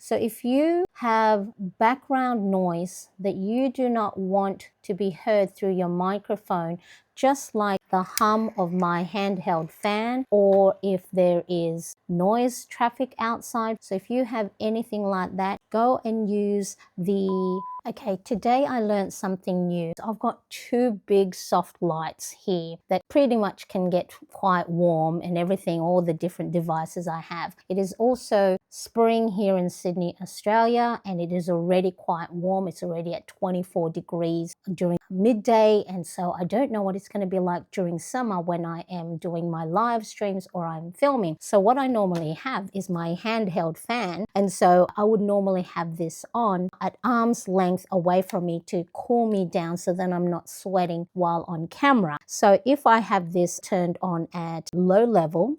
So if you have background noise that you do not want to be heard through your microphone, just like the hum of my handheld fan, or if there is noise traffic outside. So if you have anything like that, go and use the... Okay, today I learned something new. I've got two big soft lights here that pretty much can get quite warm and everything, all the different devices I have. It is also spring here in Sydney, Australia, and it is already quite warm. It's already at 24 degrees during midday, and so I don't know what it's going to be like during summer when I am doing my live streams or I'm filming. So what I normally have is my handheld fan, and so I would normally have this on at arm's length away from me to cool me down so that I'm not sweating while on camera. So if I have this turned on at low level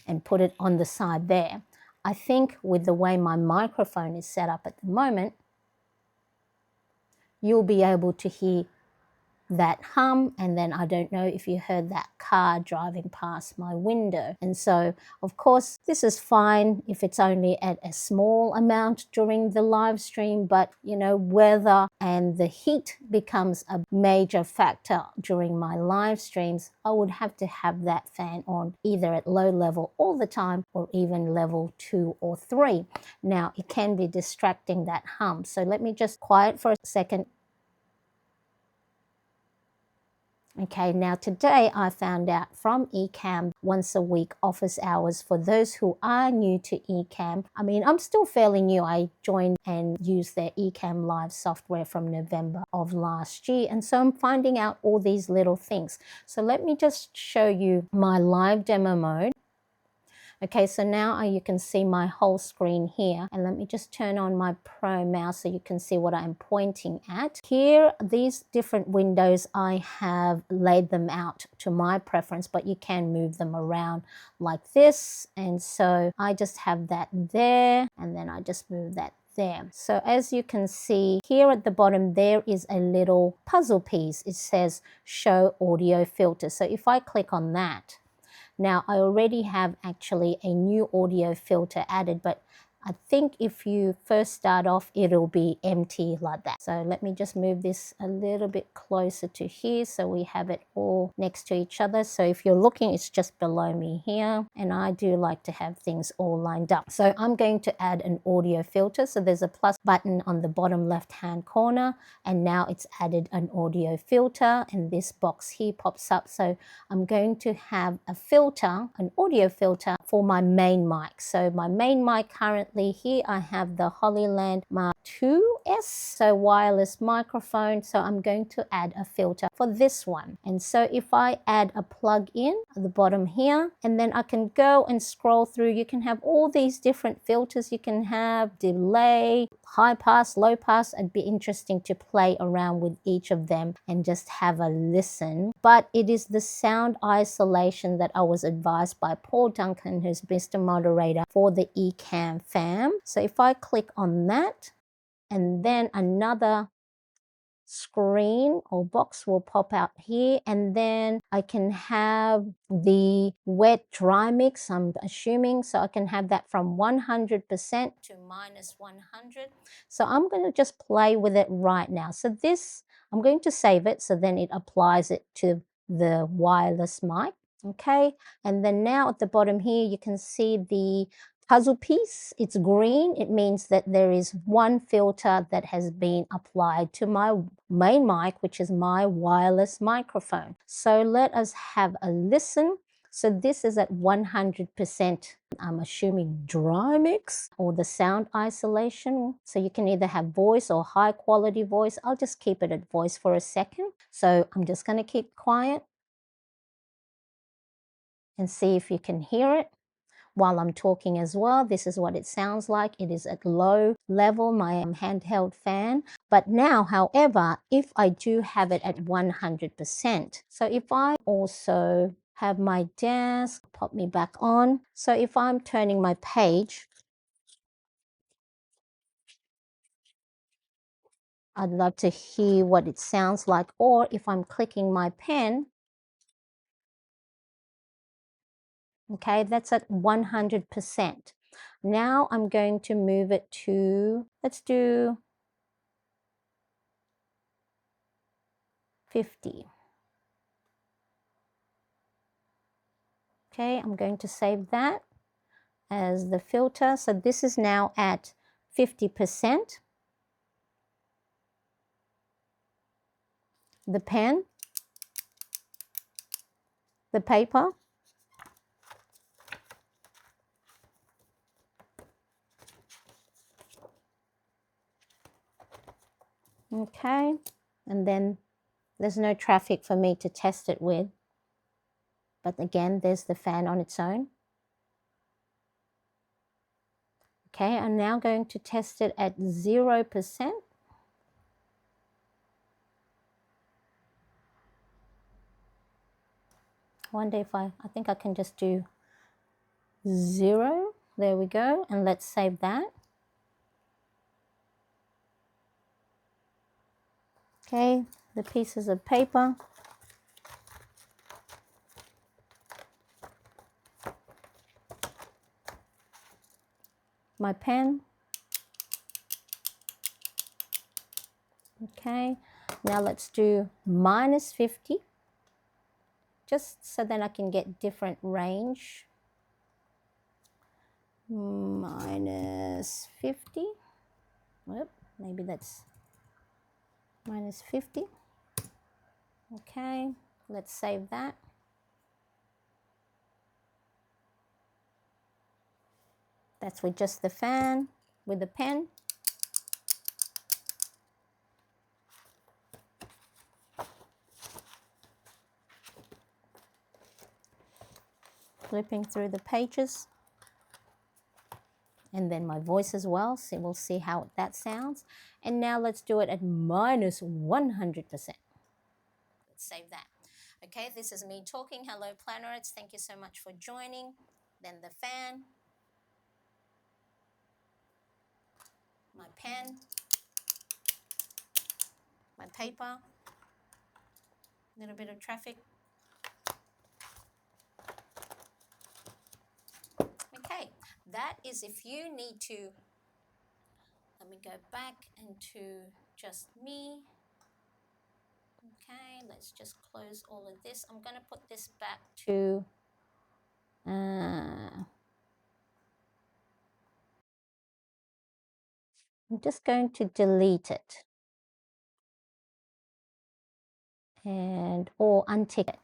and put it on the side there, I think with the way my microphone is set up at the moment, you'll be able to hear that hum, and then I don't know if you heard that car driving past my window. And so of course this is fine if it's only at a small amount during the live stream, but you know, weather and the heat becomes a major factor during my live streams. I would have to have that fan on either at low level all the time or even level 2 or 3. Now it can be distracting, that hum, so let me just quiet for a second. Okay, now today I found out from Ecamm once a week office hours for those who are new to Ecamm. I mean, I'm still fairly new. I joined and used their Ecamm Live software from November of last year, and so I'm finding out all these little things. So let me just show you my live demo mode. Okay, so now you can see my whole screen here, and let me just turn on my Pro mouse so you can see what I'm pointing at. Here, these different windows, I have laid them out to my preference, but you can move them around like this, and so I just have that there, and then I just move that there. So as you can see here at the bottom, there is a little puzzle piece. It says show audio filter. So if I click on that, now I already have actually a new audio filter added, but I think if you first start off, it'll be empty like that. So let me just move this a little bit closer to here so we have it all next to each other. So if you're looking, it's just below me here, and I do like to have things all lined up. So I'm going to add an audio filter. So there's a plus button on the bottom left hand corner, and now it's added an audio filter, and this box here pops up. So I'm going to have a filter, an audio filter for my main mic. So my main mic currently here, I have the Hollyland Mark IIs, so wireless microphone. So I'm going to add a filter for this one. And so if I add a plug in at the bottom here, and then I can go and scroll through, you can have all these different filters. You can have delay, high pass, low pass. It'd be interesting to play around with each of them and just have a listen. But it is the sound isolation that I was advised by Paul Duncan, who's Mr. Moderator for the Ecamm fam. So if I click on that, and then another screen or box will pop out here, and then I can have the wet dry mix, I'm assuming. So I can have that from 100% to -100. So I'm going to just play with it right now. So this, I'm going to save it, so then it applies it to the wireless mic. Okay, and then now at the bottom here you can see the puzzle piece. It's green. It means that there is one filter that has been applied to my main mic, which is my wireless microphone. So let us have a listen. So this is at 100%, I'm assuming, dry mix or the sound isolation. So you can either have voice or high quality voice. I'll just keep it at voice for a second. So I'm just going to keep quiet and see if you can hear it while I'm talking as well. This is what it sounds like. It is at low level, my handheld fan. But now, however, if I do have it at 100%, so if I also have my desk, pop me back on. So if I'm turning my page, I'd love to hear what it sounds like. Or if I'm clicking my pen, okay, that's at 100%. Now I'm going to move it to, let's do 50. Okay, I'm going to save that as the filter. So this is now at 50%. The pen, the paper, okay, and then there's no traffic for me to test it with. But again, there's the fan on its own. Okay, I'm now going to test it at 0%. I wonder if I think I can just do 0. There we go. And let's save that. Okay, the pieces of paper. My pen. Okay, now let's do -50, just so then I can get different range. -50. Whoop, maybe that's -50. Okay, let's save that. That's with just the fan, with the pen. Flipping through the pages. And then my voice as well, so we'll see how that sounds. And now let's do it at -100%. Let's save that. Okay, this is me talking. Hello, Plannerites. Thank you so much for joining. Then the fan, my pen, my paper, a little bit of traffic. Okay, that is if you need to, let me go back into just me. Okay, let's just close all of this. I'm going to put this back to, I'm just going to delete it and or untick it.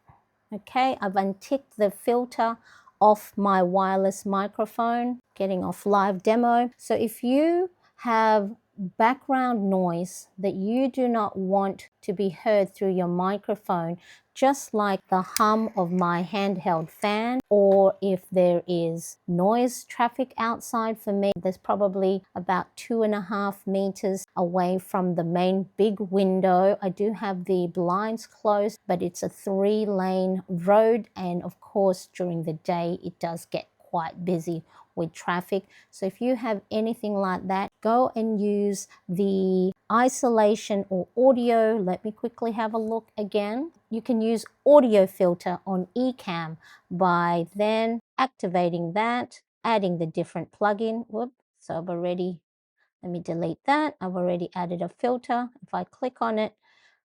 Okay, I've unticked the filter off my wireless microphone, getting off live demo. So if you have background noise that you do not want to be heard through your microphone, just like the hum of my handheld fan, or if there is noise traffic outside, for me, there's probably about 2.5 meters away from the main big window. I do have the blinds closed, but it's a 3-lane road, and of course during the day it does get quite busy with traffic. So if you have anything like that, go and use the isolation or audio. Let me quickly have a look again. You can use audio filter on Ecamm by then activating that, adding the different plugin. Whoop, so I've already, let me delete that. I've already added a filter. If I click on it,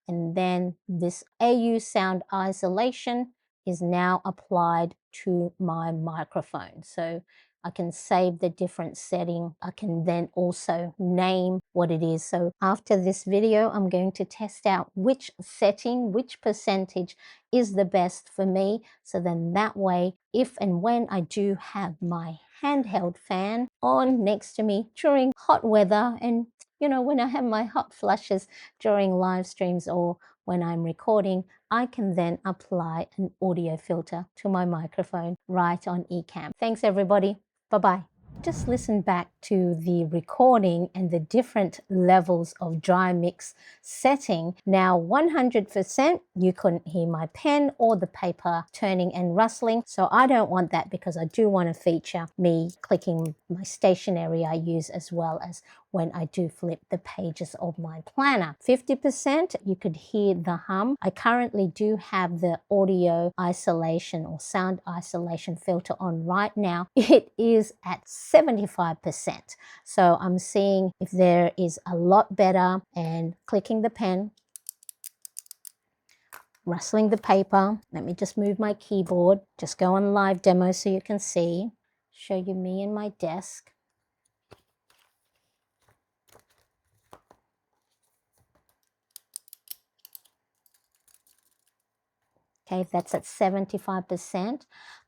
and then this AU sound isolation is now applied to my microphone. So I can save the different setting. I can then also name what it is. So after this video, I'm going to test out which setting, which percentage is the best for me. So then that way, if and when I do have my handheld fan on next to me during hot weather, and you know, when I have my hot flushes during live streams or when I'm recording, I can then apply an audio filter to my microphone right on Ecamm. Thanks everybody. Bye-bye. Just listen back to the recording and the different levels of dry mix setting. Now 100%, you couldn't hear my pen or the paper turning and rustling. So I don't want that, because I do want to feature me clicking my stationery I use as well as when I do flip the pages of my planner. 50%, you could hear the hum. I currently do have the audio isolation or sound isolation filter on right now. It is at 75%. So I'm seeing if there is a lot better, and clicking the pen, rustling the paper. Let me just move my keyboard. Just go on live demo so you can see. Show you me and my desk. Okay, that's at 75%.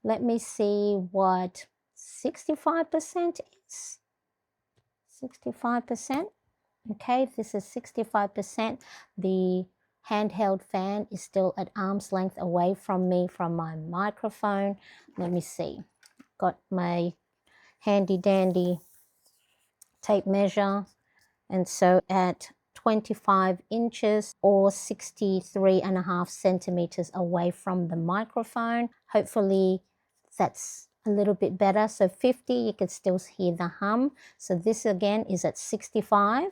Let me see what 65% is. 65%. Okay, this is 65%. The handheld fan is still at arm's length away from me from my microphone. Let me see. Got my handy dandy tape measure, and so at 25 inches or 63.5 centimeters away from the microphone. Hopefully that's a little bit better. So 50, you can still hear the hum. So this again is at 65.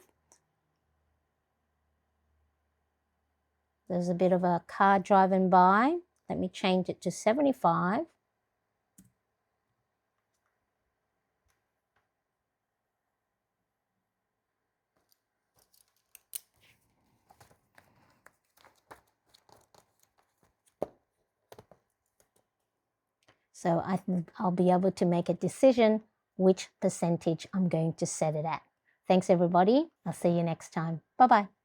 There's a bit of a car driving by. Let me change it to 75. So I'll be able to make a decision which percentage I'm going to set it at. Thanks everybody. I'll see you next time. Bye-bye.